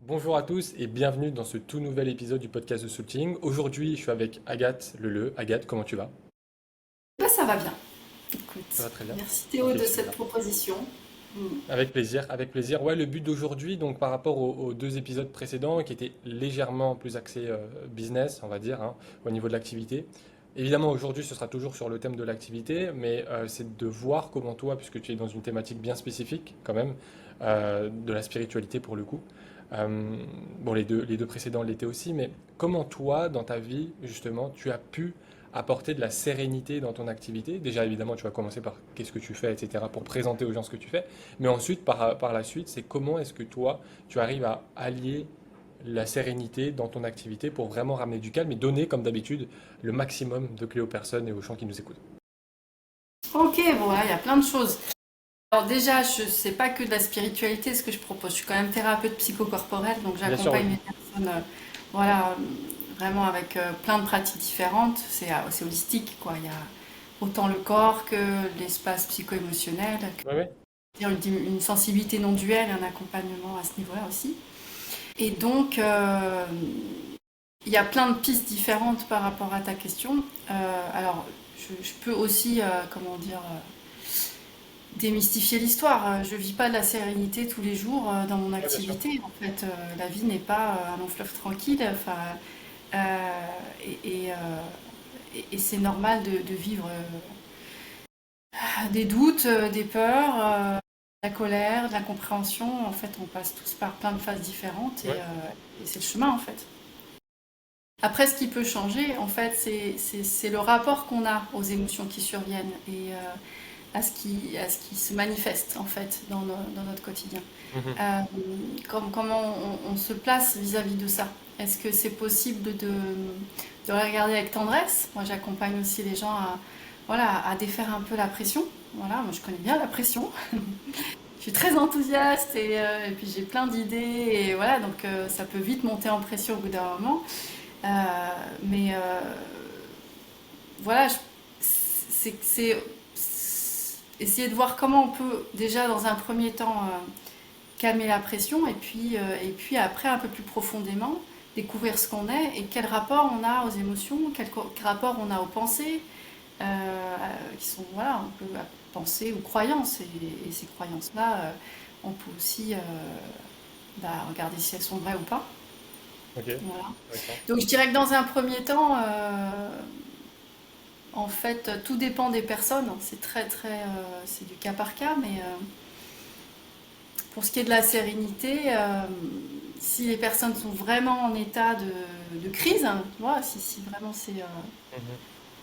Bonjour à tous et bienvenue dans ce tout nouvel épisode du podcast de Soulting. Aujourd'hui, je suis avec Agathe Leleu. Agathe, comment tu vas? Ça va bien. Ça Écoute, va très bien. merci Théo Ok, de cette super. proposition. Mm. Avec plaisir, avec plaisir. Ouais, le but d'aujourd'hui, donc par rapport aux deux épisodes précédents qui étaient légèrement plus axés business, on va dire, hein, au niveau de l'activité. Évidemment, aujourd'hui, ce sera toujours sur le thème de l'activité, mais c'est de voir comment toi, puisque tu es dans une thématique bien spécifique quand même, de la spiritualité pour le coup. Euh, bon, les deux précédents l'étaient aussi, mais comment toi, dans ta vie, justement, tu as pu apporter de la sérénité dans ton activité? Déjà, évidemment, tu vas commencer par qu'est-ce que tu fais, etc., pour présenter aux gens ce que tu fais. Mais ensuite, par la suite, c'est comment est-ce que toi, tu arrives à allier la sérénité dans ton activité pour vraiment ramener du calme et donner, comme d'habitude, le maximum de clés aux personnes et aux gens qui nous écoutent. Ok, bon là, il y a plein de choses. Alors déjà, je sais pas que de la spiritualité ce que je propose. Je suis quand même thérapeute psychocorporelle, donc Bien sûr, oui. j'accompagne les personnes, voilà, vraiment avec plein de pratiques différentes. C'est holistique, quoi. Il y a autant le corps que l'espace psycho-émotionnel, Oui, oui. une sensibilité non duelle, un accompagnement à ce niveau-là aussi. Et donc, il y a plein de pistes différentes par rapport à ta question. Alors, je peux aussi, comment dire, démystifier l'histoire. Je vis pas de la sérénité tous les jours dans mon Ouais, bien sûr. activité. En fait, la vie n'est pas un long fleuve tranquille. Enfin, et, et c'est normal de vivre des doutes, des peurs, de la colère, de la compréhension. En fait, on passe tous par plein de phases différentes Ouais, et c'est le chemin en fait. Après, ce qui peut changer, en fait, c'est le rapport qu'on a aux émotions qui surviennent et à ce qui se manifeste, en fait, dans notre quotidien. mhm. Euh, comment on se place vis-à-vis de ça? Est-ce que c'est possible de regarder avec tendresse? Moi, j'accompagne aussi les gens à, voilà, à défaire un peu la pression. Voilà, moi, je connais bien la pression. Je suis très enthousiaste et puis j'ai plein d'idées et voilà, donc ça peut vite monter en pression au bout d'un moment. Euh, mais voilà, c'est essayer de voir comment on peut déjà dans un premier temps calmer la pression et puis après un peu plus profondément découvrir ce qu'on est et quel rapport on a aux émotions, quel rapport on a aux pensées, qui sont, voilà, on peut penser ou croyances et ces croyances-là, on peut aussi regarder si elles sont vraies ou pas. Ok, Voilà. intéressant. Donc je dirais que dans un premier temps, en fait, tout dépend des personnes. C'est c'est du cas par cas. Mais pour ce qui est de la sérénité, si les personnes sont vraiment en état de crise, hein, voilà, si vraiment Mhm.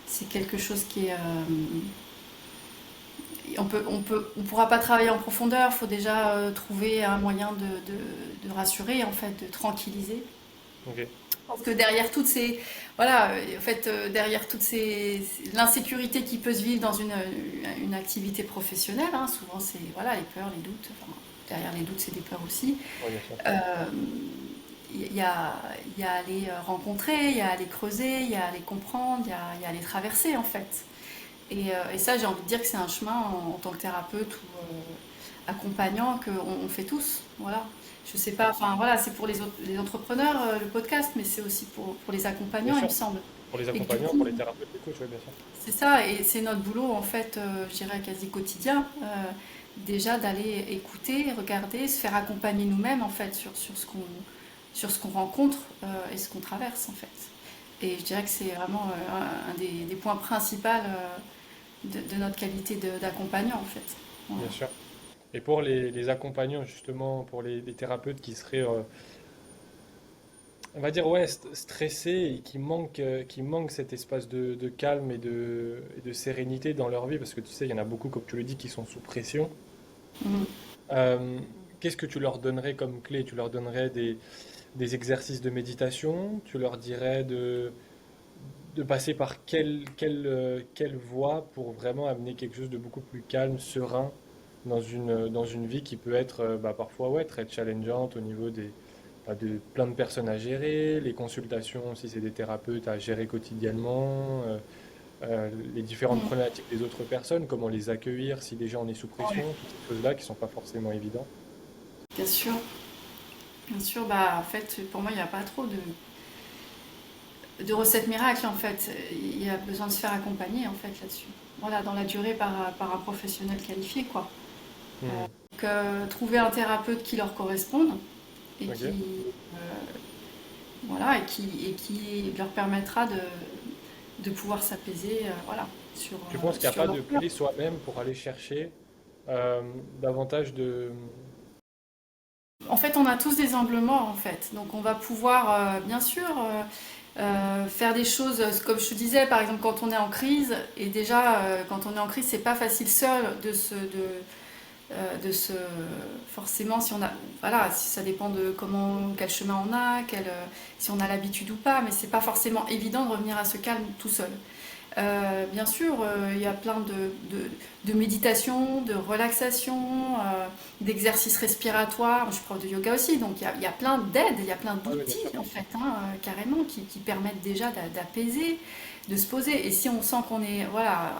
c'est quelque chose qui est, on pourra pas travailler en profondeur. Il faut déjà trouver un moyen de rassurer, en fait, de tranquilliser. Ok, Parce que derrière toutes ces, voilà, en fait, derrière l'insécurité qui peut se vivre dans une activité professionnelle, hein, souvent c'est, voilà, les peurs, les doutes. Enfin, derrière les doutes, c'est des peurs aussi. ouais, bien sûr. Euh, Il y a, il y a à les rencontrer, il y a à les creuser, il y a à les comprendre, il y a à les traverser en fait. Et ça, j'ai envie de dire que c'est un chemin en tant que thérapeute ou accompagnant qu'on on fait tous. Voilà. Je sais pas, enfin voilà, c'est pour les entrepreneurs le podcast, mais c'est aussi pour les Bien accompagnants, il me sûr. semble. Pour les Et que du accompagnants, pour coup, les thérapeutes, les coachs, ouais, bien sûr. c'est ça, et c'est notre boulot en fait, je dirais quasi quotidien, déjà d'aller écouter, regarder, se faire accompagner nous-mêmes en fait sur ce qu'on rencontre et ce qu'on traverse en fait. Et je dirais que c'est vraiment un des points principaux de notre qualité d'accompagnant en fait. Voilà. Bien sûr. Et pour les accompagnants, justement, pour les thérapeutes qui seraient on va dire, ouais, stressés et qui manquent cet espace de calme et de sérénité dans leur vie, parce que tu sais, il y en a beaucoup, comme tu le dis, qui sont sous pression. Mhm. Euh, Qu'est-ce que tu leur donnerais comme clé? Tu leur donnerais des exercices de méditation? Tu leur dirais de passer par quelle voie pour vraiment amener quelque chose de beaucoup plus calme, serein dans une vie qui peut être bah, parfois ouais, très challengeante au niveau de plein de personnes à gérer, les consultations, si c'est des thérapeutes à gérer quotidiennement, les différentes Mhm. problématiques des autres personnes, comment les accueillir si déjà on est sous Ouais, pression, toutes ces choses-là qui sont pas forcément évidentes. bien sûr. Bien sûr, bah, en fait, pour moi, il n'y a pas trop de recettes miracles, en fait. Il y a besoin de se faire accompagner, en fait, là-dessus. Voilà, dans la durée par un professionnel qualifié, quoi. Hmm. Donc, trouver un thérapeute qui leur corresponde et Ok. voilà, et qui leur permettra de pouvoir s'apaiser, voilà, Tu penses qu'il n'y a sur pas leur de peur. clé soi-même pour aller chercher davantage de... En fait, on a tous des angles morts, en fait. Donc, on va pouvoir, bien sûr, faire des choses, comme je te disais, par exemple, quand on est en crise. Et déjà, quand on est en crise, c'est pas facile seul de se forcément, si on a, voilà, si ça dépend de quel chemin on a, si on a l'habitude ou pas, mais c'est pas forcément évident de revenir à ce calme tout seul. Bien sûr, il y a plein de méditation, de relaxation, d'exercices respiratoires. Je suis prof de yoga aussi, donc il y a plein d'aides, il y a plein Ah oui, bien sûr. d'outils en fait, hein, carrément, qui permettent déjà d'apaiser, de se poser. Et si on sent qu'on est, voilà,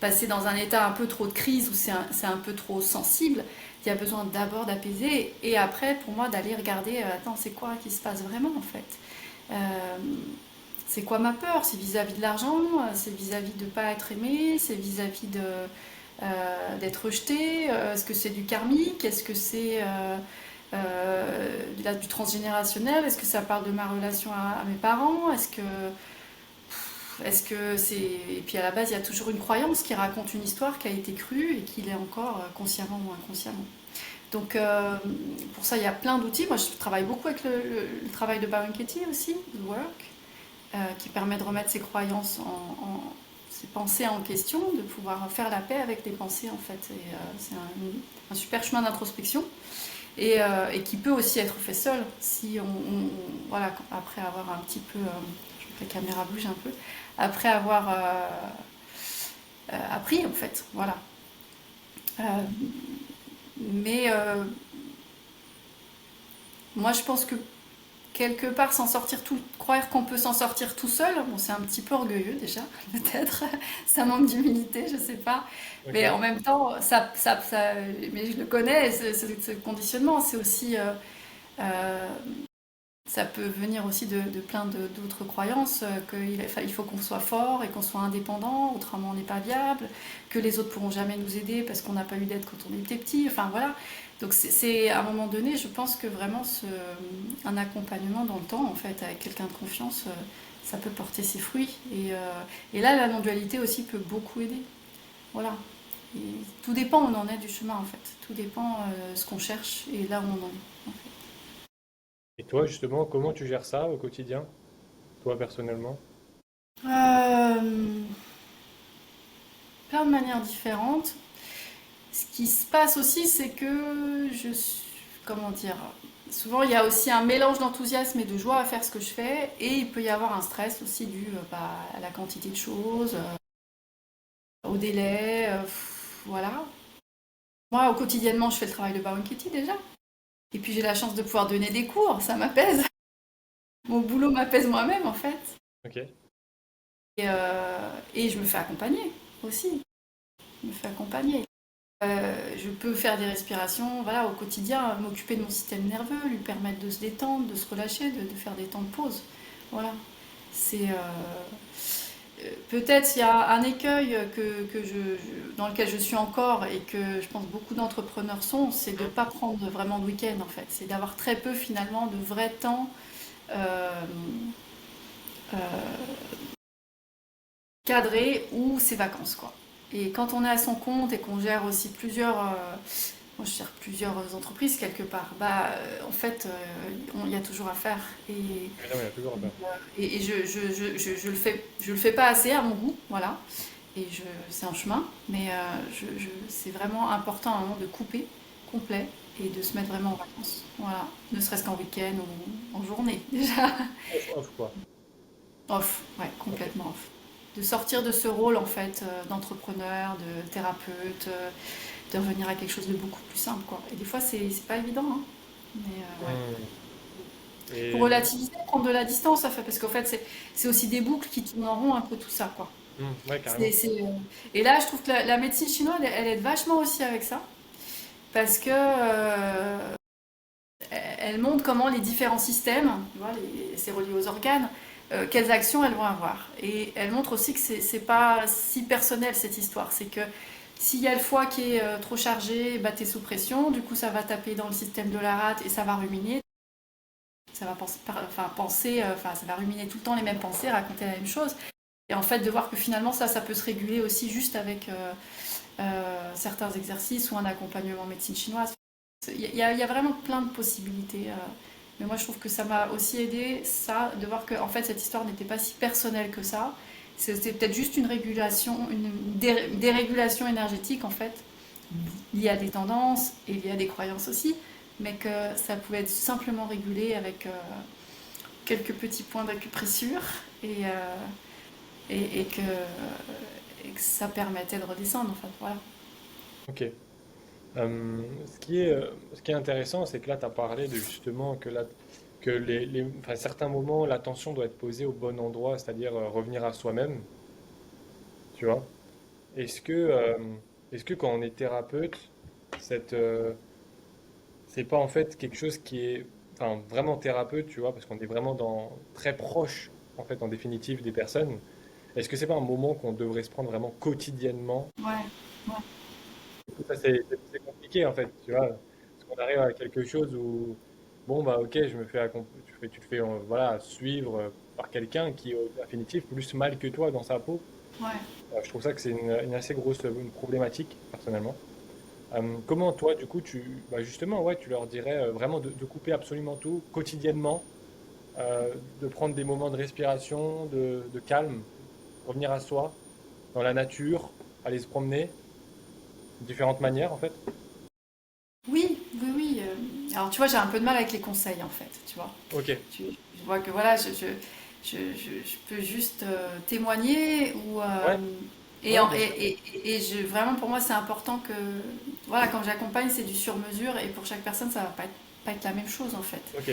passé dans un état un peu trop de crise ou c'est un peu trop sensible, il y a besoin d'abord d'apaiser et après, pour moi, d'aller regarder, attends, c'est quoi qui se passe vraiment en fait. Euh, c'est quoi ma peur? C'est vis-à-vis de l'argent, c'est vis-à-vis de ne pas être aimé, c'est vis-à-vis d'être rejeté. Est-ce que c'est du karmique? Est-ce que c'est du transgénérationnel? Est-ce que ça parle de ma relation à mes parents? Est-ce que c'est... Et puis à la base, il y a toujours une croyance qui raconte une histoire qui a été crue et qui l'est encore consciemment ou inconsciemment. Donc pour ça, il y a plein d'outils. Moi, je travaille beaucoup avec le travail de Byron Katie aussi, The Work, qui permet de remettre ses croyances ses pensées en question, de pouvoir faire la paix avec les pensées en fait. Et c'est un super chemin d'introspection et qui peut aussi être fait seul si voilà, après avoir un petit peu, je veux que la caméra bouge un peu, après avoir appris en fait, voilà. Euh, mais moi je pense que quelque part croire qu'on peut s'en sortir tout seul, bon, c'est un petit peu orgueilleux déjà, peut-être, ça manque d'humilité, je sais pas, mais en Ok. même temps, mais je le connais, ce conditionnement, c'est aussi, euh, ça peut venir aussi de plein d'autres croyances, qu'il faut qu'on soit fort et qu'on soit indépendant, autrement on n'est pas viable, que les autres pourront jamais nous aider parce qu'on n'a pas eu d'aide quand on était petit, enfin voilà. Donc à un moment donné, je pense que vraiment un accompagnement dans le temps, en fait, avec quelqu'un de confiance, ça peut porter ses fruits. Et là, la non-dualité aussi peut beaucoup aider. Voilà. Et tout dépend où on en est du chemin, en fait. Tout dépend ce qu'on cherche et là où on en est. Et toi, justement, comment tu gères ça au quotidien, toi personnellement? Euh, Plein de manières différentes. Ce qui se passe aussi, c'est que comment dire, souvent il y a aussi un mélange d'enthousiasme et de joie à faire ce que je fais, et il peut y avoir un stress aussi dû à la quantité de choses, au délai, voilà. Moi, au quotidiennement, je fais le travail de Baron Kitty déjà, et puis j'ai la chance de pouvoir donner des cours, ça m'apaise. Mon boulot m'apaise moi-même en fait, Ok. et je me fais accompagner aussi. Je me fais accompagner. Je peux faire des respirations, voilà, au quotidien, m'occuper de mon système nerveux, lui permettre de se détendre, de se relâcher, de faire des temps de pause. Voilà. C'est peut-être il y a un écueil dans lequel je suis encore et que je pense beaucoup d'entrepreneurs sont, c'est de ne pas prendre vraiment de week-end en fait. C'est d'avoir très peu finalement de vrai temps euh, euh, cadré ou ses vacances quoi. Et quand on est à son compte et qu'on gère aussi moi, je gère plusieurs entreprises quelque part. En fait, il y a toujours à faire. Évidemment, il y a toujours à faire. Et je le fais pas assez à mon goût, voilà. C'est un chemin, mais c'est vraiment important à un moment de couper complet et de se mettre vraiment en vacances. Voilà. Ne serait-ce qu'en week-end ou en journée, déjà. Off, quoi. Off, ouais, Ok. complètement off. De sortir de ce rôle, en fait, d'entrepreneur, de thérapeute, de revenir à quelque chose de beaucoup plus simple, quoi. Et des fois, c'est pas évident, hein. Mais ouais. Hmm. Pour Et relativiser, prendre de la distance, ça fait, parce qu'en fait, c'est aussi des boucles qui tournent en rond un peu tout ça, quoi. ouais, C'est, carrément. c'est, euh, Et là, je trouve que la médecine chinoise, elle aide vachement aussi avec ça, parce que elle montre comment les différents systèmes, tu vois, c'est relié aux organes, quelles actions elles vont avoir. Et elle montre aussi que c'est pas si personnel cette histoire. C'est que s'il y a le foie qui est trop chargé, bah, t'es sous pression, du coup ça va taper dans le système de la rate et ça va ruminer. Ça va ça va ruminer tout le temps les mêmes pensées, raconter la même chose. Et en fait, de voir que finalement ça peut se réguler aussi juste avec certains exercices ou un accompagnement médecine chinoise. Il y a vraiment plein de possibilités. Mais moi, je trouve que ça m'a aussi aidé, ça, de voir que en fait, cette histoire n'était pas si personnelle que ça. C'était peut-être juste une régulation, une dérégulation énergétique, en fait, liée à des tendances et liée à des croyances aussi, mais que ça pouvait être simplement régulé avec quelques petits points d'acupressure et que ça permettait de redescendre, en fait. Voilà. Ok. Ce qui est intéressant, c'est que là, tu as parlé de justement que enfin, certains moments, l'attention doit être posée au bon endroit, c'est-à-dire revenir à soi-même, tu vois. Est-ce que, euh, est-ce que quand on est thérapeute, cette, c'est pas en fait quelque chose qui est, enfin, vraiment thérapeute, tu vois, parce qu'on est vraiment très proche, en fait, en définitive, des personnes. Est-ce que c'est pas un moment qu'on devrait se prendre vraiment quotidiennement? Ouais, ouais. Ça, c'est compliqué, en fait, tu vois. Parce qu'on arrive à quelque chose où, bon, bah, ok, tu te fais, voilà, suivre par quelqu'un qui est, au définitif, plus mal que toi dans sa peau. Ouais. Je trouve ça que c'est une assez grosse une problématique, personnellement. Comment toi, du coup, bah justement, ouais, tu leur dirais vraiment de couper absolument tout, quotidiennement, de prendre des moments de respiration, de calme, revenir à soi, dans la nature, aller se promener, de différentes manières, en fait. Oui, oui, oui. Alors, tu vois, j'ai un peu de mal avec les conseils, en fait, tu vois. Ok, Je vois que, voilà, je peux juste témoigner ou... ouais, ouais, bien sûr. vraiment, pour moi, c'est important que... Voilà, quand j'accompagne, c'est du sur-mesure et pour chaque personne, ça va pas être la même chose, en fait. Ok,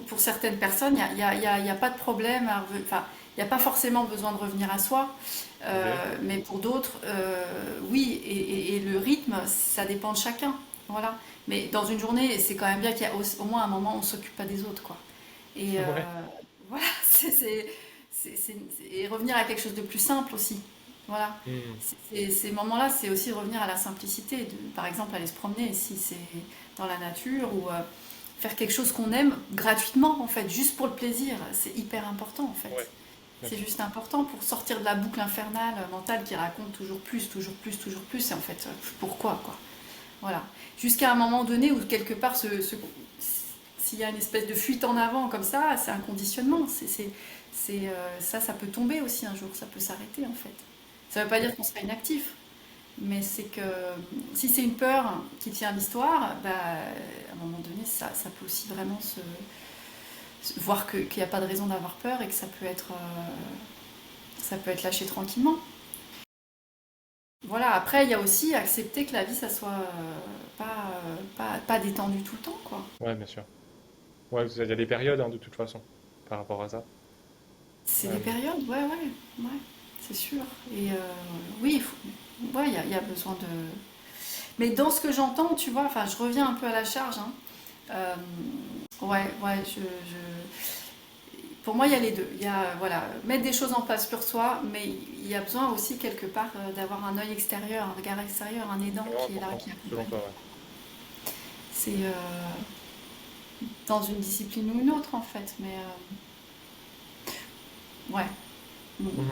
Pour certaines personnes, il y a pas de problème enfin, il n'y a pas forcément besoin de revenir à soi. ok, Mais pour d'autres, oui, et le rythme, ça dépend de chacun. Voilà. Mais dans une journée, c'est quand même bien qu'il y a au moins un moment où on ne s'occupe pas des autres, quoi. Et ouais. voilà, et revenir à quelque chose de plus simple aussi. Voilà. Hmm. Ces moments-là, c'est aussi revenir à la simplicité. Par exemple, aller se promener si c'est dans la nature ou faire quelque chose qu'on aime gratuitement, en fait, juste pour le plaisir. C'est hyper important, en fait. Ouais, bien C'est sûr. juste important pour sortir de la boucle infernale mentale qui raconte toujours plus, toujours plus, toujours plus. Et en fait, pourquoi, quoi. Voilà. Jusqu'à un moment donné où, quelque part, s'il y a une espèce de fuite en avant comme ça, c'est un conditionnement. Ça peut tomber aussi un jour, ça peut s'arrêter, en fait. Ça ne veut pas dire qu'on sera inactif, mais c'est que si c'est une peur qui tient à l'histoire, bah, à un moment donné, ça peut aussi vraiment voir qu'il n'y a pas de raison d'avoir peur et que ça peut être lâché tranquillement. Voilà, après, il y a aussi accepter que la vie, ça soit pas détendu tout le temps, quoi. Ouais, bien sûr. Ouais, il y a des périodes, hein, de toute façon, par rapport à ça. C'est des Euh, périodes, ouais, ouais, ouais, c'est sûr. Et oui, ouais, il y a besoin de... Mais dans ce que j'entends, tu vois, enfin, je reviens un peu à la charge, hein. Euh, ouais, ouais, pour moi, il y a les deux. Il y a, voilà, mettre des choses en place sur soi, mais il y a besoin aussi, quelque part, d'avoir un œil extérieur, un regard extérieur, un aidant vraiment qui est là, important, qui selon accompagne. toi, ouais. C'est dans une discipline ou une autre, en fait, mais ouais. Mm. Mhm.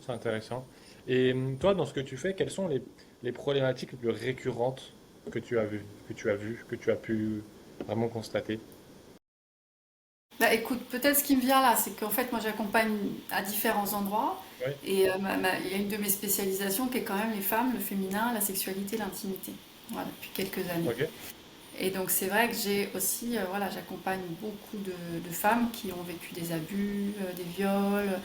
C'est intéressant. Et toi, dans ce que tu fais, quelles sont les problématiques les plus récurrentes que tu as pu vraiment constater? Bah écoute, peut-être ce qui me vient là, c'est qu'en fait, moi j'accompagne à différents endroits, Oui, et il y a une de mes spécialisations qui est quand même les femmes, le féminin, la sexualité, l'intimité. Voilà, depuis quelques années. ok. Et donc c'est vrai que j'ai aussi, voilà, j'accompagne beaucoup de femmes qui ont vécu des abus, des viols,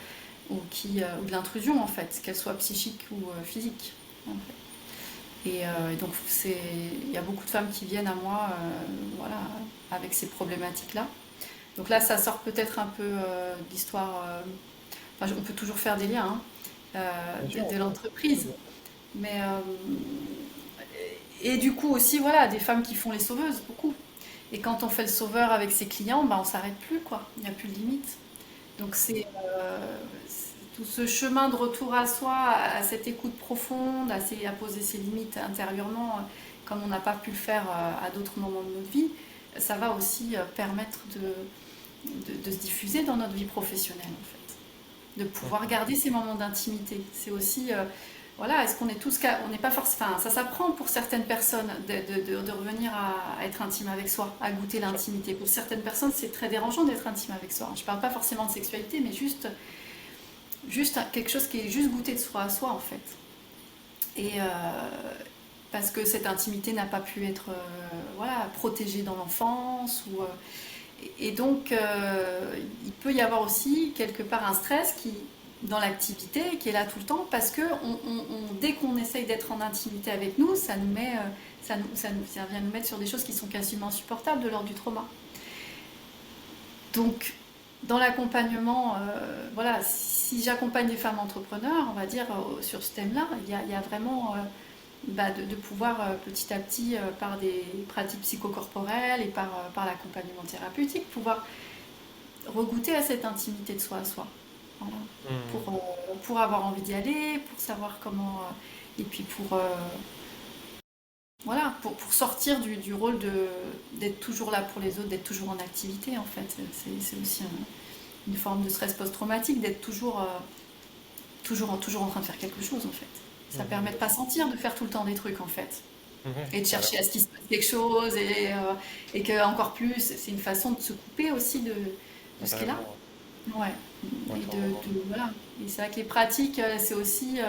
ou de l'intrusion en fait, qu'elle soit psychique ou physique, en fait. Et donc il y a beaucoup de femmes qui viennent à moi, voilà, avec ces problématiques-là. Donc là, ça sort peut-être un peu de l'histoire. Enfin, on peut toujours faire des liens, hein, Bien sûr, de oui, l'entreprise. bien sûr. Mais, et du coup aussi, voilà, des femmes qui font les sauveuses, beaucoup. Et quand on fait le sauveur avec ses clients, bah, on s'arrête plus, quoi. Il n'y a plus de limite. Donc c'est tout ce chemin de retour à soi, à cette écoute profonde, à poser ses limites intérieurement, comme on n'a pas pu le faire à d'autres moments de notre vie, ça va aussi permettre de se diffuser dans notre vie professionnelle, en fait. De pouvoir garder ces moments d'intimité. C'est aussi, voilà, est-ce qu'on est tous, on n'est pas forcément, enfin, ça s'apprend pour certaines personnes de revenir à être intime avec soi, à goûter l'intimité. Pour certaines personnes, c'est très dérangeant d'être intime avec soi. Je ne parle pas forcément de sexualité, mais juste quelque chose qui est juste goûter de soi à soi, en fait. Et parce que cette intimité n'a pas pu être voilà, protégée dans l'enfance. Et donc, il peut y avoir aussi quelque part un stress dans l'activité qui est là tout le temps parce que dès qu'on essaye d'être en intimité avec nous, ça nous met, ça vient nous mettre sur des choses qui sont quasiment insupportables de l'ordre du trauma. Donc, dans l'accompagnement, voilà, si j'accompagne des femmes entrepreneurs, on va dire, sur ce thème-là, il y a vraiment de pouvoir petit à petit, par des pratiques psychocorporelles et par l'accompagnement thérapeutique, pouvoir regoûter à cette intimité de soi à soi. Voilà. Pour avoir envie d'y aller, pour savoir comment. Et puis voilà, pour sortir du rôle d'être toujours là pour les autres, d'être toujours en activité en fait. C'est aussi une forme de stress post-traumatique, d'être toujours en train de faire quelque chose en fait. Ça permet de pas sentir, de faire tout le temps des trucs en fait. Et de chercher à ce qu'il se passe quelque chose et que encore plus, c'est une façon de se couper aussi de ce qui est là. Ouais. Voilà. Et c'est vrai que les pratiques, c'est aussi,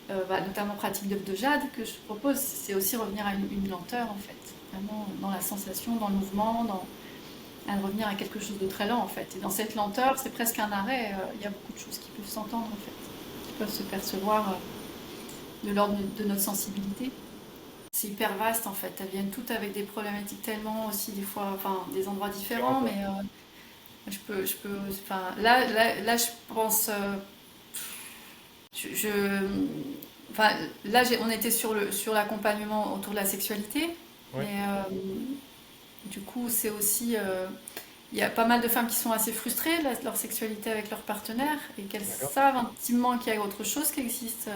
notamment pratique d'œuf de jade que je propose, c'est aussi revenir à une lenteur en fait. Vraiment dans la sensation, dans le mouvement, à revenir à quelque chose de très lent en fait. Et dans cette lenteur, c'est presque un arrêt. Il y a beaucoup de choses qui peuvent s'entendre en fait, qui peuvent se percevoir de l'ordre de notre sensibilité. C'est hyper vaste en fait. Elles viennent toutes avec des problématiques tellement aussi des fois, enfin des endroits différents, mais enfin là je pense, enfin là on était sur l'accompagnement autour de la sexualité, Oui, mais du coup c'est aussi il y a pas mal de femmes qui sont assez frustrées de leur sexualité avec leur partenaire et qu'elles d'accord. savent intimement qu'il y a autre chose qui existe,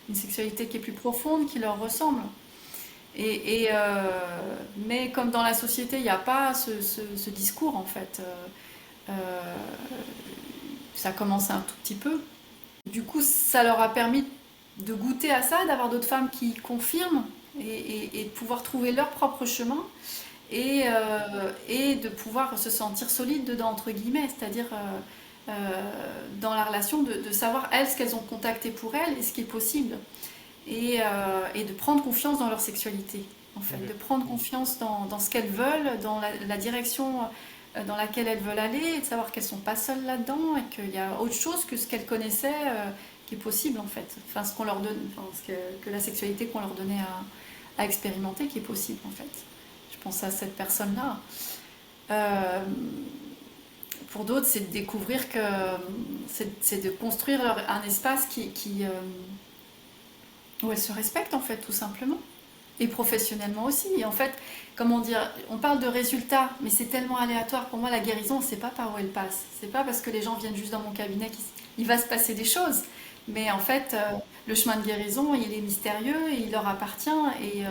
une sexualité qui est plus profonde, qui leur ressemble. Mais comme dans la société, il n'y a pas ce discours en fait. Ça commence un tout petit peu. Du coup, ça leur a permis de goûter à ça, d'avoir d'autres femmes qui confirment et de pouvoir trouver leur propre chemin et de pouvoir se sentir solide dedans, entre guillemets, c'est-à-dire dans la relation, de savoir elles ce qu'elles ont contacté pour elles et ce qui est possible. Et de prendre confiance dans leur sexualité, en fait, de prendre confiance dans ce qu'elles veulent, dans la direction dans laquelle elles veulent aller, et de savoir qu'elles ne sont pas seules là-dedans et qu'il y a autre chose que ce qu'elles connaissaient qui est possible, en fait. Enfin, ce qu'on leur donne, enfin, que la sexualité qu'on leur donnait à expérimenter qui est possible, en fait. Je pense à cette personne-là. Euh, pour d'autres, c'est de découvrir que c'est de construire un espace où elles se respectent en fait tout simplement. Et professionnellement aussi. Et en fait, comment dire, on parle de résultats, mais c'est tellement aléatoire. Pour moi, la guérison, on ne sait pas par où elle passe. C'est pas parce que les gens viennent juste dans mon cabinet qu'il va se passer des choses. Mais en fait, le chemin de guérison, il est mystérieux, et il leur appartient. Et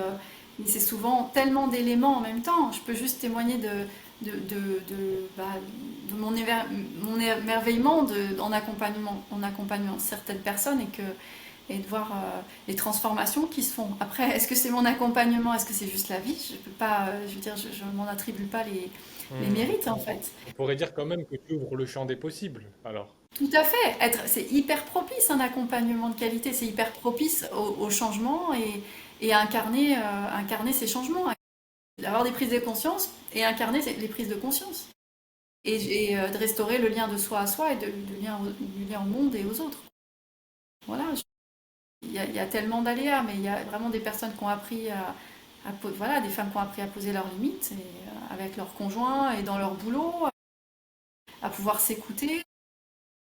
c'est souvent tellement d'éléments en même temps. Je peux juste témoigner de mon émerveillement en accompagnant certaines personnes et de voir les transformations qui se font. Après, est-ce que c'est mon accompagnement, est-ce que c'est juste la vie? Je peux pas, je veux dire, je m'en attribue pas les mérites en fait. On pourrait dire quand même que tu ouvres le champ des possibles, alors. Tout à fait. C'est hyper propice un accompagnement de qualité, c'est hyper propice au changement et à incarner ces changements, avoir des prises de conscience et incarner les prises de conscience. De restaurer le lien de soi à soi et du lien au monde et aux autres. Voilà. Il y a tellement d'aléas, mais il y a vraiment des personnes qui ont appris voilà, des femmes qui ont appris à poser leurs limites avec leurs conjoints et dans leur boulot, à pouvoir s'écouter,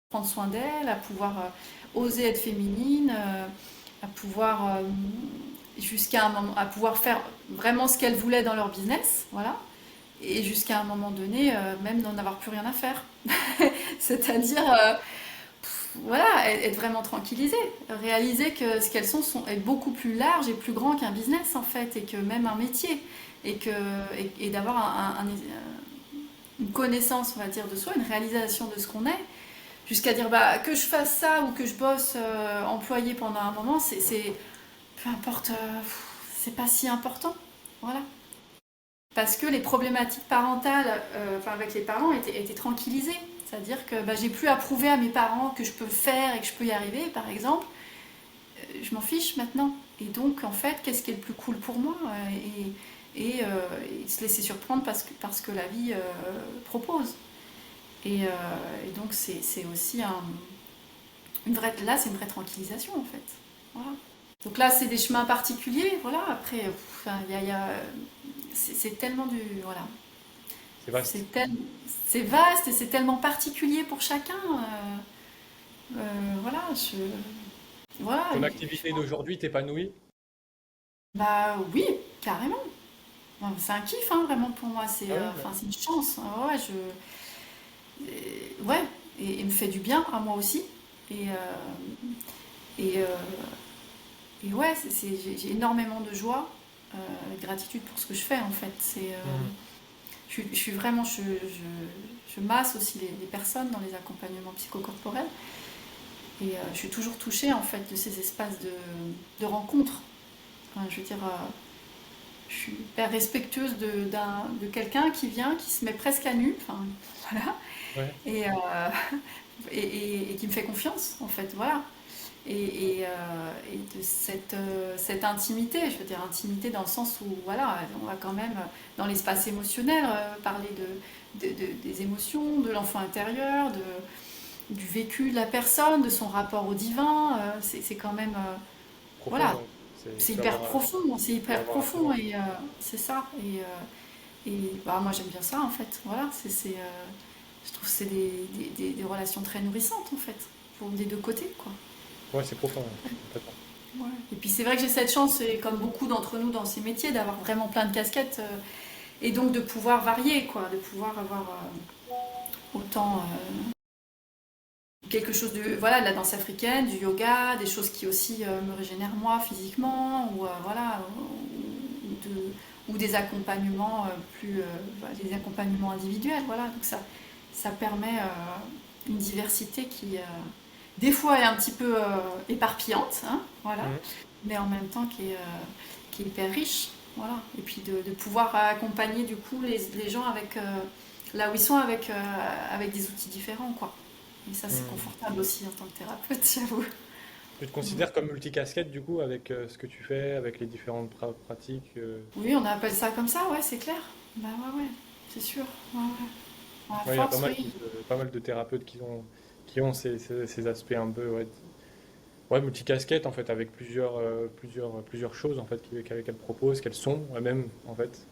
prendre soin d'elles, à pouvoir oser être féminine, à pouvoir jusqu'à un moment, à pouvoir faire vraiment ce qu'elles voulaient dans leur business, voilà. et jusqu'à un moment donné, même n'en avoir plus rien à faire. C'est-à-dire, voilà, être vraiment tranquillisée, réaliser que ce qu'elles est beaucoup plus large et plus grand qu'un business en fait, et que même un métier, et d'avoir une connaissance, on va dire, de soi, une réalisation de ce qu'on est, jusqu'à dire bah, que je fasse ça ou que je bosse employé pendant un moment, peu importe, c'est pas si important, voilà. Parce que les problématiques parentales, enfin avec les parents, étaient tranquillisées. C'est-à-dire que bah, j'ai plus à prouver à mes parents que je peux le faire et que je peux y arriver, par exemple. Je m'en fiche maintenant. Et donc, en fait, qu'est-ce qui est le plus cool pour moi et se laisser surprendre parce que la vie propose. Et donc, c'est aussi là, c'est une vraie tranquillisation, en fait. Voilà. Donc là, c'est des chemins particuliers, voilà. Après, enfin, c'est tellement voilà. C'est vaste. C'est tel- c'est vaste et c'est tellement particulier pour chacun. Voilà, voilà. Ton activité d'aujourd'hui t'épanouit? Bah oui, carrément. Enfin, c'est un kiff, hein, vraiment pour moi. Ah ouais, Enfin, c'est une chance. Ouais, ouais, et me fait du bien à moi aussi. Et, et, euh, et ouais, j'ai énormément de joie, et de gratitude pour ce que je fais en fait. Mhm. Je suis vraiment, je masse aussi les personnes dans les accompagnements psychocorporels. Et je suis toujours touchée en fait de ces espaces de rencontre. Enfin, je veux dire, je suis hyper respectueuse de quelqu'un qui vient, qui se met presque à nu, enfin, voilà, Ouais. et, et qui me fait confiance en fait, voilà. Et de cette intimité, je veux dire intimité dans le sens où voilà, on va quand même dans l'espace émotionnel parler des émotions, de l'enfant intérieur, du vécu de la personne, de son rapport au divin. C'est quand même Profond, voilà, ouais. Il c'est faut hyper avoir un profond chemin. et c'est ça. Et bah, moi j'aime bien ça en fait. Voilà, je trouve que c'est des relations très nourrissantes en fait, pour des deux côtés quoi. Ouais, c'est profond, ouais, complètement. Ouais. Et puis c'est vrai que j'ai cette chance, et comme beaucoup d'entre nous dans ces métiers, d'avoir vraiment plein de casquettes et donc de pouvoir varier, quoi, de pouvoir avoir autant quelque chose de, voilà, de la danse africaine, du yoga, des choses qui aussi me régénèrent moi physiquement, ou voilà, ou des accompagnements des accompagnements individuels, voilà. Donc ça permet une diversité qui des fois est un petit peu éparpillante, hein, voilà, Mhm. mais en même temps qui est hyper riche, voilà. Et puis de pouvoir accompagner du coup les gens avec là où ils sont avec des outils différents, quoi. Et ça, c'est Mhm. confortable aussi en tant que thérapeute, j'avoue. Tu te considères comme multicasquette du coup avec ce que tu fais, avec les différentes pratiques Oui, on appelle ça comme ça, ouais, c'est clair. Bah ouais, ouais, c'est sûr. Ouais, ouais. À Ouais, il y a force, oui. pas mal de thérapeutes qui ont ces aspects un peu ouais, ouais, multicasquette en fait, avec plusieurs choses en fait qu'elles proposent, qu'elles sont elles-mêmes en fait.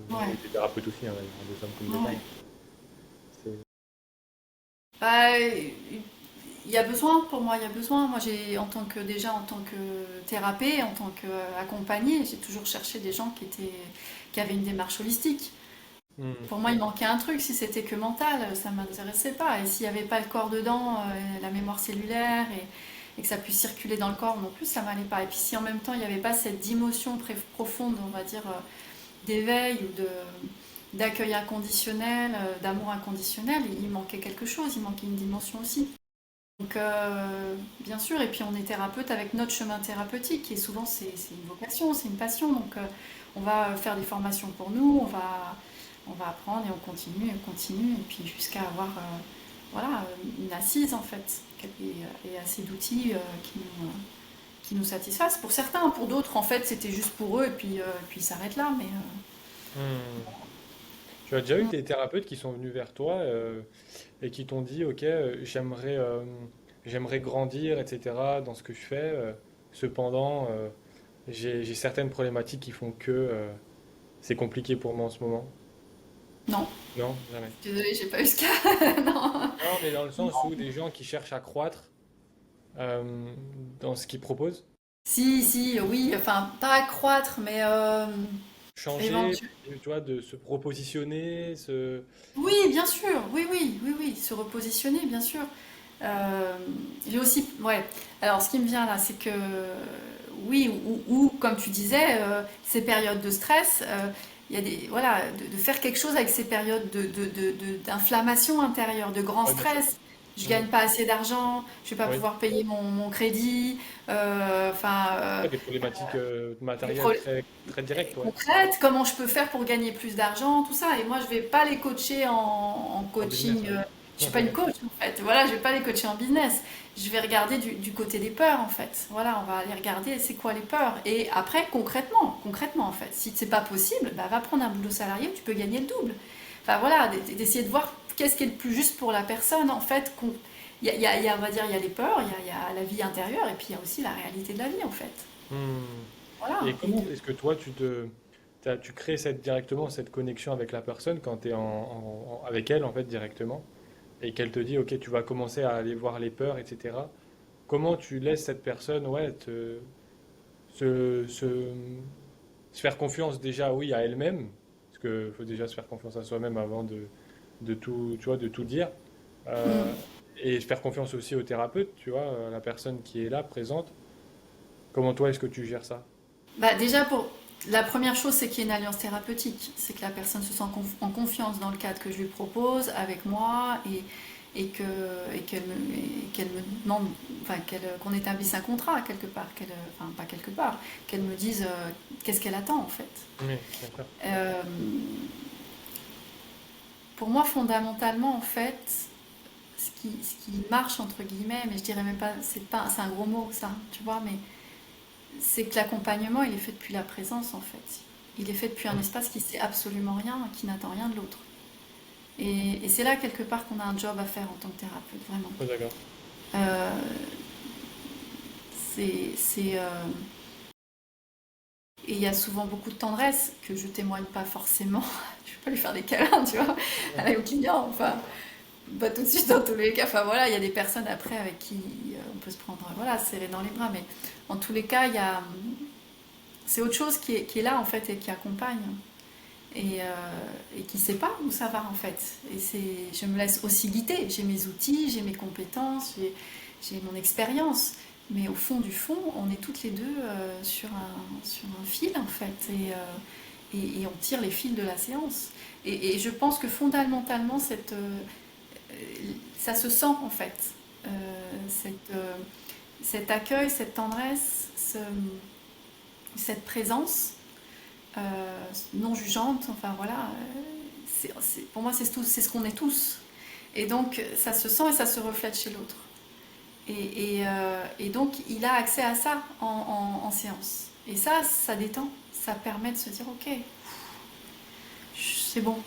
Ouais, Et des thérapeutes aussi, hein, d'ailleurs, des hommes comme des femmes. ouais. C'est... Bah, il y a besoin, pour moi, il y a besoin. Moi, déjà en tant que thérapeute, en tant qu'accompagnée, j'ai toujours cherché des gens qui avaient une démarche holistique. Hmm. Pour moi, il manquait un truc. Si c'était que mental, ça ne m'intéressait pas. Et s'il n'y avait pas le corps dedans, la mémoire cellulaire, et que ça puisse circuler dans le corps non plus, ça m'allait pas. Et puis si en même temps, il n'y avait pas cette dimension profonde, on va dire, d'éveil ou d'accueil inconditionnel, d'amour inconditionnel, il manquait quelque chose, il manquait une dimension aussi. Donc, bien sûr, et puis on est thérapeute avec notre chemin thérapeutique, et souvent c'est une vocation, c'est une passion. Donc, on va faire des formations pour nous, on va apprendre et on continue, et puis jusqu'à avoir voilà, une assise en fait, et assez d'outils qui nous satisfassent. Pour certains, pour d'autres, en fait, c'était juste pour eux, et puis ils s'arrêtent là. Mais Hmm. Tu as déjà eu des thérapeutes qui sont venus vers toi et qui t'ont dit, OK, j'aimerais grandir, etc., dans ce que je fais. Cependant, j'ai certaines problématiques qui font que c'est compliqué pour moi en ce moment. non, Non, jamais. désolée, j'ai pas eu ce cas. Non. Non, mais dans le sens où des gens qui cherchent à croître dans ce qu'ils proposent. Si, si, oui, enfin, pas accroître, mais changer, éventu- tu vois, de se repositionner, Oui, bien sûr, oui, oui, oui, oui, se repositionner, bien sûr. Euh, j'ai aussi, ouais. Alors, ce qui me vient là, c'est que, oui, comme tu disais, ces périodes de stress, il y a des, voilà, de faire quelque chose avec ces périodes d'inflammation intérieure, de grand Ouais, bien sûr. stress. Je Mm. gagne pas assez d'argent, je vais pas Oui. pouvoir payer mon crédit, enfin, Ouais, des problématiques des matérielles problèmes très directes, ouais. concrètes, comment je peux faire pour gagner plus d'argent, tout ça. Et moi, je vais pas les coacher en En business, coaching. ouais. Je suis pas une coach en fait. Voilà, je vais pas les coacher en business. Je vais regarder du côté des peurs en fait. Voilà, on va aller regarder c'est quoi les peurs. Et après, concrètement en fait, si c'est pas possible, bah, va prendre un boulot salarié où tu peux gagner le double. Enfin voilà, d'essayer de voir qu'est-ce qui est le plus juste pour la personne en fait. On va dire, il y a les peurs, il y a la vie intérieure et puis il y a aussi la réalité de la vie en fait. Hmm. Voilà. Et comment est-ce que toi, tu crées directement cette connexion avec la personne quand tu es avec elle, en fait, directement, et qu'elle te dit, OK, tu vas commencer à aller voir les peurs, etc. Comment tu laisses cette personne, ouais, se, se, se faire confiance déjà, oui, à elle-même, parce qu'il faut déjà se faire confiance à soi-même avant de tout, tu vois, de tout dire, Mm. euh, et se faire confiance aussi au thérapeute, tu vois, la personne qui est là, présente. Comment toi, est-ce que tu gères ça? Bah, déjà, la première chose, c'est qu'il y ait une alliance thérapeutique. C'est que la personne se sent en confiance dans le cadre que je lui propose, avec moi, et qu'elle me demande, enfin, qu'on établisse un contrat quelque part, enfin, pas quelque part, qu'elle me dise qu'est-ce qu'elle attend en fait. Oui, bien sûr. Euh, pour moi, fondamentalement, en fait, ce qui marche entre guillemets, mais je dirais même pas, c'est un gros mot ça, tu vois, mais c'est que l'accompagnement, il est fait depuis la présence, en fait. Il est fait depuis un Mm. espace qui sait absolument rien, qui n'attend rien de l'autre. Et c'est là, quelque part, qu'on a un job à faire en tant que thérapeute, vraiment. Oh, d'accord. Euh, c'est, et il y a souvent beaucoup de tendresse que je témoigne pas forcément. Je vais pas lui faire des câlins, tu vois, Ouais. aux clients, enfin, pas tout de suite dans tous les cas. Enfin voilà, il y a des personnes après avec qui on peut se prendre, voilà, serrer dans les bras, mais en tous les cas, c'est autre chose qui est là en fait et qui accompagne et qui sait pas où ça va en fait. Je me laisse aussi guider. J'ai mes outils, j'ai mes compétences, j'ai mon expérience. Mais au fond du fond, on est toutes les deux sur un fil en fait et on tire les fils de la séance. Et je pense que fondamentalement, ça se sent en fait. Euh, cet accueil, cette tendresse, cette présence non jugeante, enfin voilà, pour moi c'est ce qu'on est tous. Et donc ça se sent et ça se reflète chez l'autre. Et donc il a accès à ça en séance. Et ça détend, ça permet de se dire ok, c'est bon,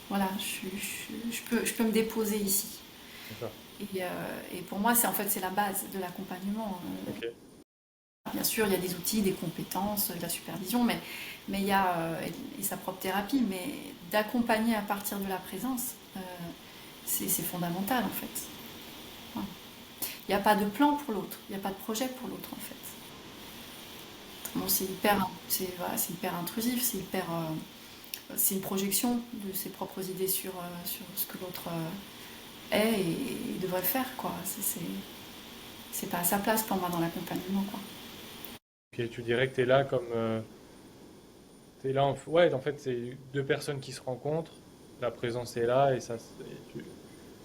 voilà, je peux me déposer ici. D'accord. Et pour moi, c'est la base de l'accompagnement. Ok. Bien sûr, il y a des outils, des compétences, de la supervision, mais il y a et sa propre thérapie, mais d'accompagner à partir de la présence, c'est fondamental en fait. Voilà. Il n'y a pas de plan pour l'autre, il n'y a pas de projet pour l'autre en fait. Bon, c'est hyper intrusif, c'est une projection de ses propres idées sur ce que l'autre est et devrait faire quoi. C'est pas à sa place pour moi dans l'accompagnement quoi. Ok, tu dirais que tu es là comme... t'es là ouais, en fait, c'est deux personnes qui se rencontrent, la présence est là,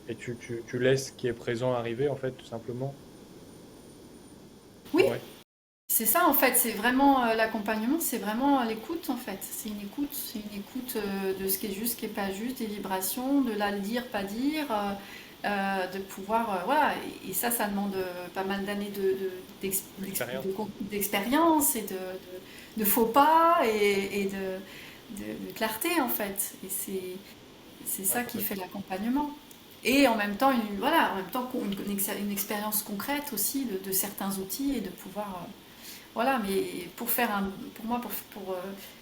et tu laisses ce qui est présent arriver, en fait, tout simplement. Oui, Ouais. c'est ça en fait, c'est vraiment l'accompagnement, c'est vraiment l'écoute en fait. C'est une écoute de ce qui est juste, ce qui est pas juste, des vibrations, de là le dire, pas dire, de pouvoir, voilà. Et ça demande pas mal d'années L'expérience. d'expérience et de faux pas et de clarté en fait. Et c'est Ouais, ça qui fait complètement. l'accompagnement. Et en même temps une expérience concrète aussi de certains outils et de pouvoir voilà, mais pour moi,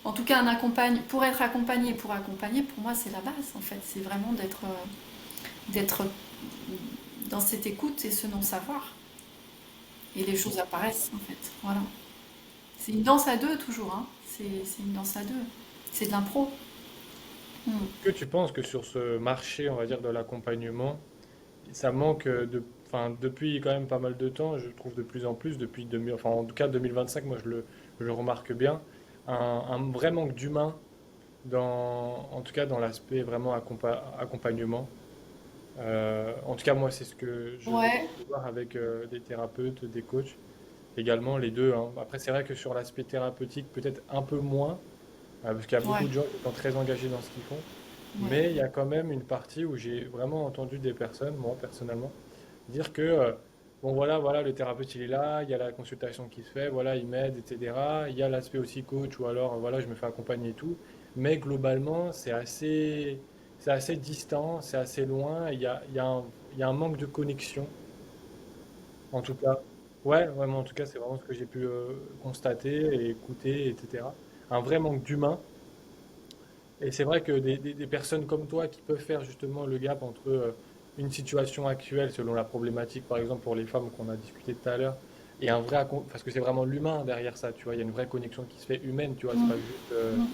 en tout cas, pour être accompagné, pour accompagner, pour moi, c'est la base, en fait. C'est vraiment d'être dans cette écoute et ce non-savoir. Et les choses apparaissent, en fait. Voilà. C'est une danse à deux, toujours, hein. C'est une danse à deux. C'est de l'impro. Mm. Que tu penses que sur ce marché, on va dire, de l'accompagnement, ça manque enfin, depuis quand même pas mal de temps, je trouve de plus en plus, depuis 2000, enfin, en tout cas 2025, moi je le remarque bien, un vrai manque d'humain en tout cas dans l'aspect vraiment accompagnement. En tout cas, moi, c'est ce que je Ouais, peux voir avec des thérapeutes, des coachs, également les deux, hein. Après, c'est vrai que sur l'aspect thérapeutique, peut-être un peu moins, parce qu'il y a beaucoup ouais, de gens qui sont très engagés dans ce qu'ils font. ouais. Mais il y a quand même une partie où j'ai vraiment entendu des personnes, moi personnellement, dire que, bon voilà, voilà, le thérapeute il est là, il y a la consultation qui se fait, voilà, il m'aide, etc. Il y a l'aspect aussi coach, ou alors, voilà, je me fais accompagner et tout. Mais globalement, c'est assez distant, c'est assez loin, il y a un manque de connexion, en tout cas. Ouais, vraiment, en tout cas, c'est vraiment ce que j'ai pu constater et écouter, etc. Un vrai manque d'humain. Et c'est vrai que des personnes comme toi qui peuvent faire justement le gap entre une situation actuelle selon la problématique, par exemple pour les femmes qu'on a discuté tout à l'heure, et un vrai, parce que c'est vraiment l'humain derrière ça, tu vois, il y a une vraie connexion qui se fait humaine, tu vois, c'est Mm, pas juste, mm.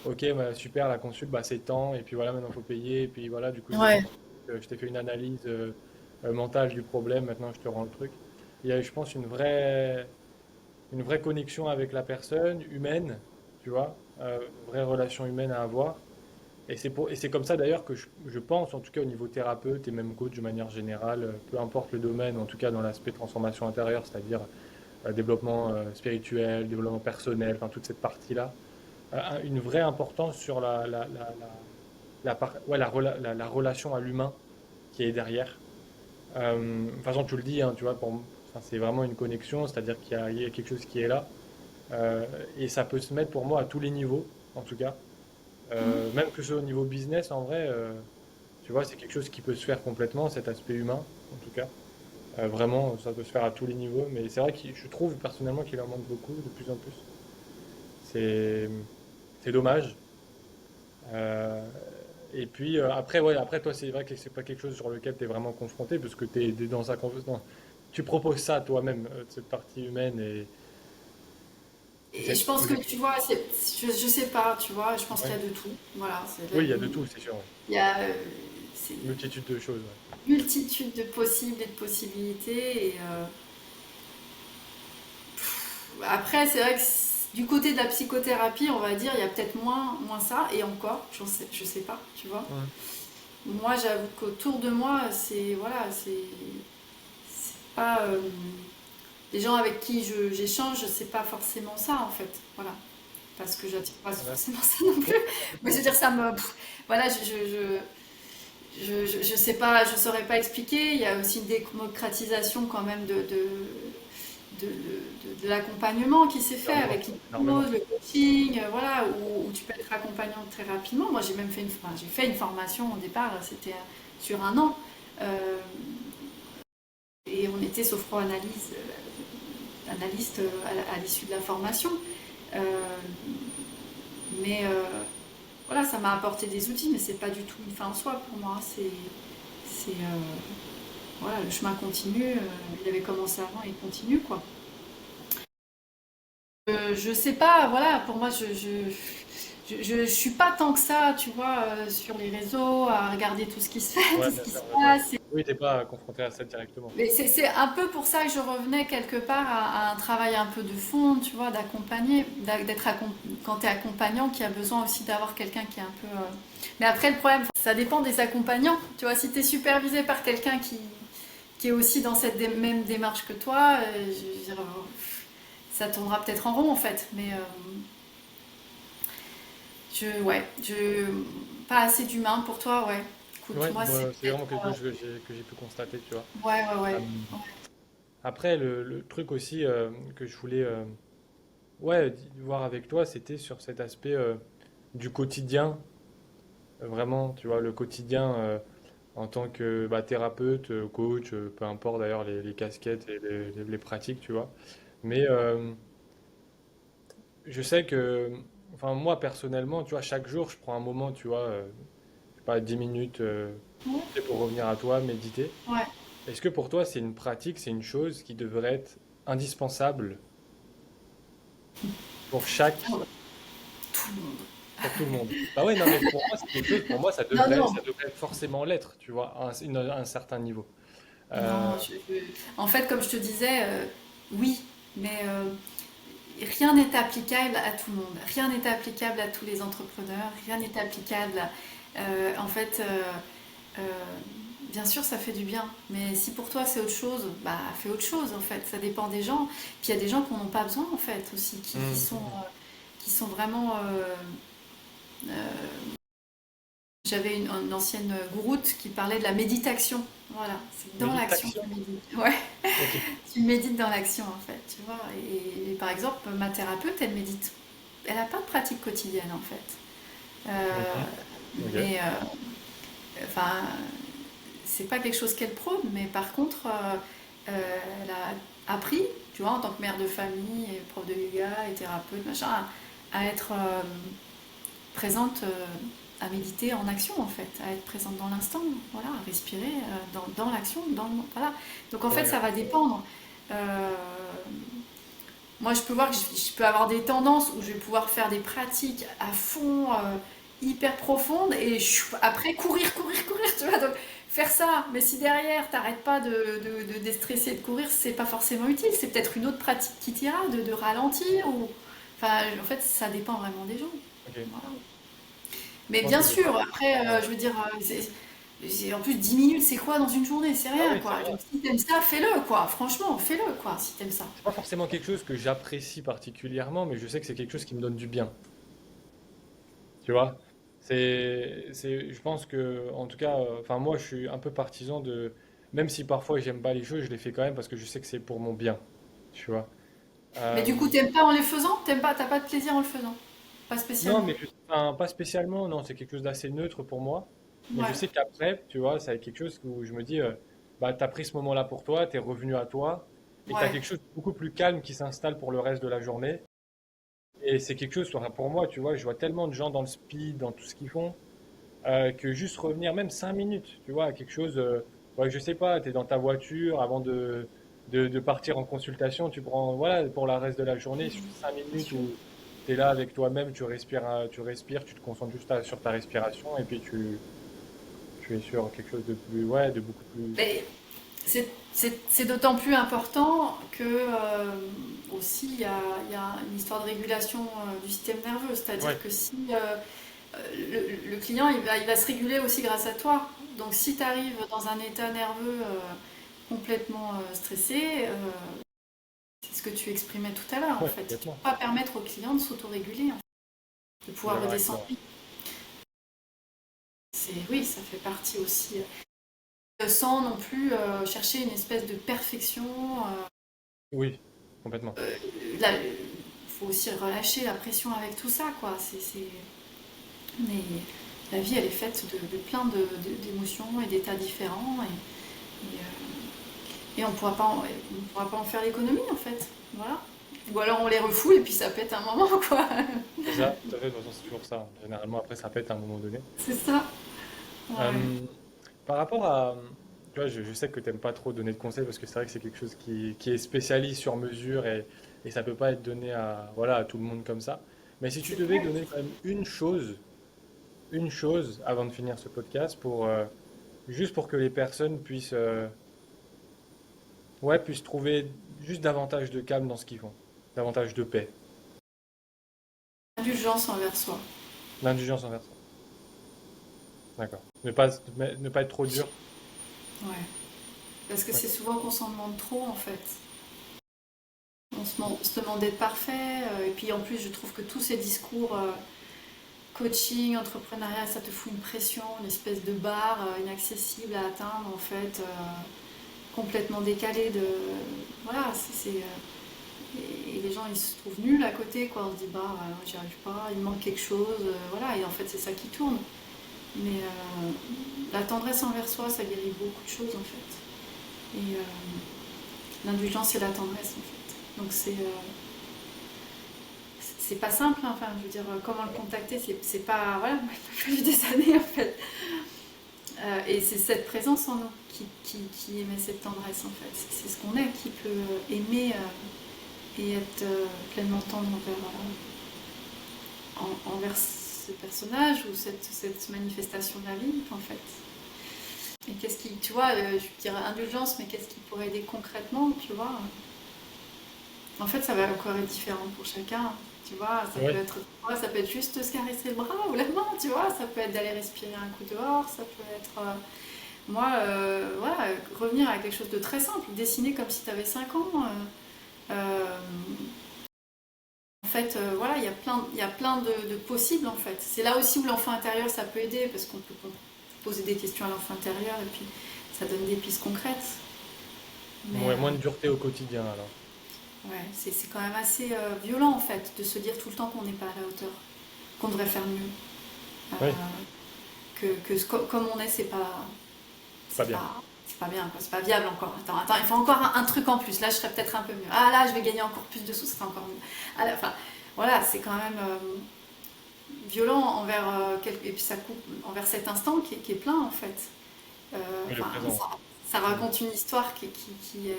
ok, bah, super, la consulte, bah, c'est tant, et puis voilà, maintenant il faut payer, et puis voilà, du coup, Ouais. je t'ai fait une analyse mentale du problème, maintenant je te rends le truc. Il y a, je pense, une vraie connexion avec la personne, humaine, tu vois, une vraie relation humaine à avoir. Et c'est comme ça d'ailleurs que je pense, en tout cas au niveau thérapeute et même coach de manière générale, peu importe le domaine, en tout cas dans l'aspect transformation intérieure, c'est-à-dire développement spirituel, développement personnel, enfin toute cette partie-là, une vraie importance sur ouais, la relation à l'humain qui est derrière. De toute façon, tu le dis, hein, tu vois, enfin, c'est vraiment une connexion, c'est-à-dire qu'il y a quelque chose qui est là. Euh, et ça peut se mettre pour moi à tous les niveaux, en tout cas. Même que ce soit au niveau business, en vrai, tu vois, c'est quelque chose qui peut se faire complètement, cet aspect humain, en tout cas. Vraiment, ça peut se faire à tous les niveaux, mais c'est vrai que je trouve personnellement qu'il en manque beaucoup, de plus en plus. C'est, c'est dommage. Euh, et puis après, ouais, après toi, c'est vrai que c'est pas quelque chose sur lequel tu es vraiment confronté, parce que tu es dans sa tu proposes ça toi-même, cette partie humaine et Et cette je pense que connexion. tu vois, je sais pas, tu vois, je pense qu'il Ouais. y a de tout. Voilà, Oui, il y a de tout, c'est sûr, ouais. il y a c'est Multitude de choses, ouais. une multitude de possibles et de possibilités. Et après, c'est vrai que du côté de la psychothérapie, on va dire, il y a peut-être moins ça. Et encore, je sais pas, tu vois. Hum. Moi, j'avoue qu'autour de moi, c'est voilà, c'est pas les gens avec qui j'échange, c'est pas forcément ça en fait. Voilà. Parce que j'attire pas Ouais. forcément ça non plus. Mais je veux dire, ça me. Voilà, je sais pas, je saurais pas expliquer. Il y a aussi une démocratisation quand même de l'accompagnement qui s'est fait Énormément, avec énormément. l'hypnose, le coaching, voilà, où tu peux être accompagnant très rapidement. Moi, j'ai même fait enfin, j'ai fait une formation au départ, c'était sur un an. Euh, et on était sophro-analyse, analyste à l'issue de la formation. Euh, mais voilà, ça m'a apporté des outils, mais c'est pas du tout une fin en soi pour moi. Voilà, le chemin continue. Il avait commencé avant et il continue quoi. Je sais pas, voilà, pour moi, je suis pas tant que ça, tu vois, sur les réseaux, à regarder tout ce qui se fait, Ouais, tout ce bien qui se sûr, bien sûr. passe. Oui, t'es pas confronté à ça directement. Mais c'est un peu pour ça que je revenais quelque part à un travail un peu de fond, tu vois, d'accompagner, quand tu es accompagnant, qui a besoin aussi d'avoir quelqu'un qui est un peu. Mais après, le problème, ça dépend des accompagnants. Tu vois, si tu es supervisé par quelqu'un qui est aussi dans cette même démarche que toi, je veux dire, ça tournera peut-être en rond en fait. Mais ouais, pas assez d'humain pour toi, ouais. Écoute, Ouais, moi, c'est c'est peut-être. vraiment quelque chose que j'ai pu constater, tu vois. Ouais, ouais, ouais. Euh, Après, le truc aussi que je voulais ouais, voir avec toi, c'était sur cet aspect du quotidien, vraiment, tu vois, le quotidien en tant que bah, thérapeute, coach, peu importe d'ailleurs les casquettes et les pratiques, tu vois. Mais je sais que, enfin, moi personnellement, tu vois, chaque jour, je prends un moment, tu vois, je sais pas, 10 minutes tu sais, pour revenir à toi, méditer. Ouais. Est-ce que pour toi, c'est une pratique, c'est une chose qui devrait être indispensable pour chaque Ouais. tout le monde. pour tout le monde. Bah ouais, non, mais pour moi, c'est quelque chose, pour moi, Non, ça non, devrait forcément l'être, tu vois, à un certain niveau. Euh, non. En fait, comme je te disais, oui, mais rien n'est applicable à tout le monde. Rien n'est applicable à tous les entrepreneurs. Rien n'est applicable en fait, euh, bien sûr, ça fait du bien. Mais si pour toi c'est autre chose, bah fais autre chose en fait. Ça dépend des gens. Puis il y a des gens qui n'en ont pas besoin en fait aussi, hum, qui sont vraiment. J'avais une ancienne gouroute qui parlait de la méditation. Voilà, c'est dans l'action que méditation. tu médites. Ouais, Ok. tu médites dans l'action en fait, tu vois. Et par exemple, ma thérapeute, elle médite. Elle n'a pas de pratique quotidienne en fait. Mhm. Ok. Mais enfin, c'est pas quelque chose qu'elle prône, mais par contre, elle a appris, tu vois, en tant que mère de famille, et prof de yoga et thérapeute, machin, à être présente, à méditer en action en fait, à être présente dans l'instant, voilà, à respirer dans l'action, voilà. Donc en fait, Ouais. ça va dépendre. Euh, Moi, je peux voir que je peux avoir des tendances où je vais pouvoir faire des pratiques à fond, hyper profondes, et après courir, tu vois. Donc, faire ça, mais si derrière, t'arrêtes pas de déstresser et de courir, c'est pas forcément utile. C'est peut-être une autre pratique qui t'ira, de ralentir, ou. Enfin, en fait, ça dépend vraiment des gens. Ok. Voilà. Je Mais pense bien que j'ai sûr, pas. après, Ouais. je veux dire, en plus, 10 minutes, c'est quoi dans une journée? C'est Ah rien, oui, c'est quoi. rien. Donc, si t'aimes ça, fais-le, quoi. Franchement, fais-le, quoi, si t'aimes ça. C'est pas forcément quelque chose que j'apprécie particulièrement, mais je sais que c'est quelque chose qui me donne du bien. Tu vois? Je pense que, en tout cas, enfin, moi, je suis un peu partisan de, même si parfois j'aime pas les choses, je les fais quand même parce que je sais que c'est pour mon bien. Tu vois? Mais du coup, Euh, t'aimes pas en les faisant? T'as pas de plaisir en le faisant? Pas non, spécialement. mais enfin, pas spécialement, non, c'est quelque chose d'assez neutre pour moi. Mais je Ouais, sais qu'après, tu vois, ça va être quelque chose où je me dis, bah, t'as pris ce moment-là pour toi, t'es revenu à toi, et que t'as ouais. quelque chose de beaucoup plus calme qui s'installe pour le reste de la journée. Et c'est quelque chose, enfin, pour moi, tu vois, je vois tellement de gens dans le speed, dans tout ce qu'ils font, que juste revenir même 5 minutes, tu vois, à quelque chose, ouais, je sais pas, tu es dans ta voiture avant de partir en consultation, tu prends, voilà, pour la reste de la journée, juste cinq Bien minutes sûr. où tu es là avec toi-même, tu te concentres juste sur ta respiration et puis tu es sur quelque chose de plus, ouais, de beaucoup plus. Mais c'est d'autant plus important que aussi il y a une histoire de régulation du système nerveux. C'est-à-dire Ouais, que si le client il va se réguler aussi grâce à toi. Donc si tu arrives dans un état nerveux complètement stressé, c'est ce que tu exprimais tout à l'heure en ouais, fait. Tu ne complètement. peux pas permettre au client de s'autoréguler, en fait, de Je suis pouvoir d'accord avec redescendre. toi. Oui, ça fait partie aussi. Sans non plus chercher une espèce de perfection. Oui, complètement. Là, il faut aussi relâcher la pression avec tout ça, quoi. Mais la vie, elle est faite de plein d'émotions et d'états différents, et on pourra pas en faire l'économie, en fait. Voilà. Ou alors on les refoule et puis ça pète un moment, quoi. C'est ça, tout à fait, de toute façon, c'est toujours ça. Généralement, après, ça pète à un moment donné. C'est ça. Ouais. Euh, Par rapport à, tu vois, je sais que tu n'aimes pas trop donner de conseils parce que c'est vrai que c'est quelque chose qui est spécialiste sur mesure et ça peut pas être donné à, voilà, à tout le monde comme ça. Mais si tu C'est devais clair. donner quand même une chose avant de finir ce podcast pour, juste pour que les personnes puissent, ouais, puissent trouver juste davantage de calme dans ce qu'ils font, davantage de paix, Indulgence envers soi. l'indulgence envers ça. D'accord. Ne pas être trop dur. Ouais. Parce que c'est D'accord. souvent qu'on s'en demande trop, en fait. On se demande d'être parfait. Et puis en plus, je trouve que tous ces discours coaching, entrepreneuriat, ça te fout une pression, une espèce de barre inaccessible à atteindre, en fait, complètement décalée de. Voilà, et les gens, ils se trouvent nuls à côté, quoi. On se dit, bah, j'y arrive pas, il me manque quelque chose, voilà, et en fait, c'est ça qui tourne. Mais la tendresse envers soi, ça guérit beaucoup de choses, en fait. Et l'indulgence, c'est la tendresse, en fait. Donc, c'est pas simple, hein. Enfin, je veux dire, comment le contacter, c'est pas. Voilà, il m'a fallu des années, en fait. Et c'est cette présence en nous qui émet cette tendresse, en fait. C'est ce qu'on est qui peut aimer et être pleinement tendre envers, envers ce personnage ou cette manifestation de la vie, en fait. Et qu'est-ce qui, tu vois, je dirais indulgence, mais qu'est-ce qui pourrait aider concrètement, tu vois? En fait, ça va encore être différent pour chacun. Tu vois, Oui, ça peut être juste se caresser le bras ou la main, tu vois, ça peut être d'aller respirer un coup dehors, ça peut être, moi, voilà, revenir à quelque chose de très simple, dessiner comme si tu avais 5 ans. Euh, En fait, voilà, il y a plein de possibles en fait. C'est là aussi où l'enfant intérieur ça peut aider parce qu'on peut poser des questions à l'enfant intérieur et puis ça donne des pistes concrètes. Mais ouais, moins de dureté au quotidien alors. ouais, c'est quand même assez violent en fait de se dire tout le temps qu'on n'est pas à la hauteur, qu'on devrait faire mieux, euh, Oui, comme on est, c'est pas c'est bien. pas, c'est pas bien, quoi, c'est pas viable encore. Attends, il faut encore un truc en plus. Là, je serais peut-être un peu mieux. Ah là, je vais gagner encore plus de sous, ce serait encore mieux. Enfin, voilà, c'est quand même violent envers et puis ça coupe envers cet instant qui est plein en fait. Oui, le Enfin, présent. ça Mm. raconte une histoire qui est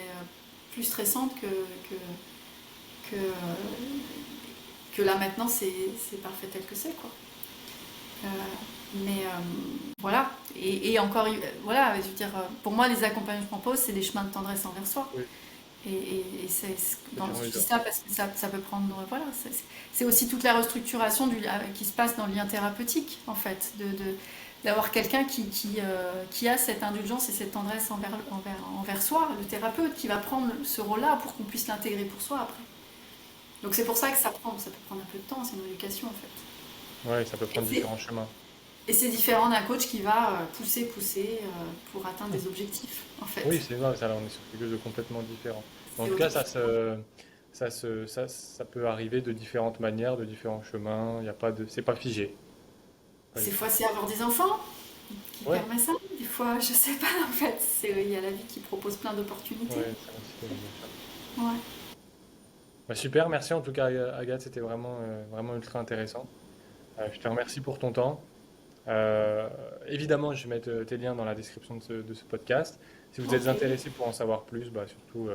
plus stressante que, que là maintenant c'est parfait tel que c'est quoi. Euh, mais voilà, et encore, voilà, je veux dire, pour moi les accompagnements que je propose c'est des chemins de tendresse envers soi. Oui, c'est bien Je dis évident. ça parce que ça peut prendre, voilà, c'est aussi toute la restructuration qui se passe dans le lien thérapeutique, en fait, d'avoir quelqu'un qui a cette indulgence et cette tendresse envers soi, le thérapeute, qui va prendre ce rôle-là pour qu'on puisse l'intégrer pour soi après. Donc c'est pour ça que ça peut prendre un peu de temps, c'est une éducation en fait. Ouais, ça peut Et prendre c'est différents chemins. et c'est différent d'un coach qui va pousser pour atteindre Mm. des objectifs, en Oui, fait. c'est vrai, ça, là, on est sur quelque chose de complètement différent. Mais en C'est tout cas, autre chose. ça peut arriver de différentes manières, de différents chemins. Il y a pas de, c'est pas figé. Pas du Des tout. fois, c'est avoir des enfants qui Ouais, permet ça. Des fois, je sais pas, en fait. Il y a la vie qui propose plein d'opportunités. ouais, ça aussi, bien sûr. Ouais. Bah, super, merci en tout cas, Agathe, c'était vraiment, vraiment ultra intéressant. Je te remercie pour ton temps. Euh, Évidemment, je vais mettre tes liens dans la description de ce podcast. Si vous êtes Ok. intéressé pour en savoir plus, bah, surtout,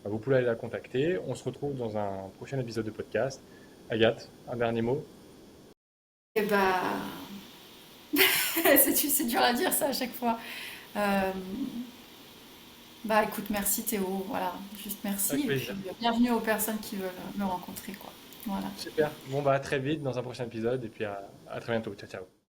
bah, vous pouvez aller la contacter. On se retrouve dans un prochain épisode de podcast. Agathe, un dernier mot? Et bah, c'est dur à dire ça à chaque fois. Euh, Bah écoute, merci Théo. Voilà, juste merci. Avec Et puis plaisir. bienvenue aux personnes qui veulent me rencontrer, quoi. Voilà. Super. Bon, bah, à très vite dans un prochain épisode et puis à très bientôt. Ciao, ciao.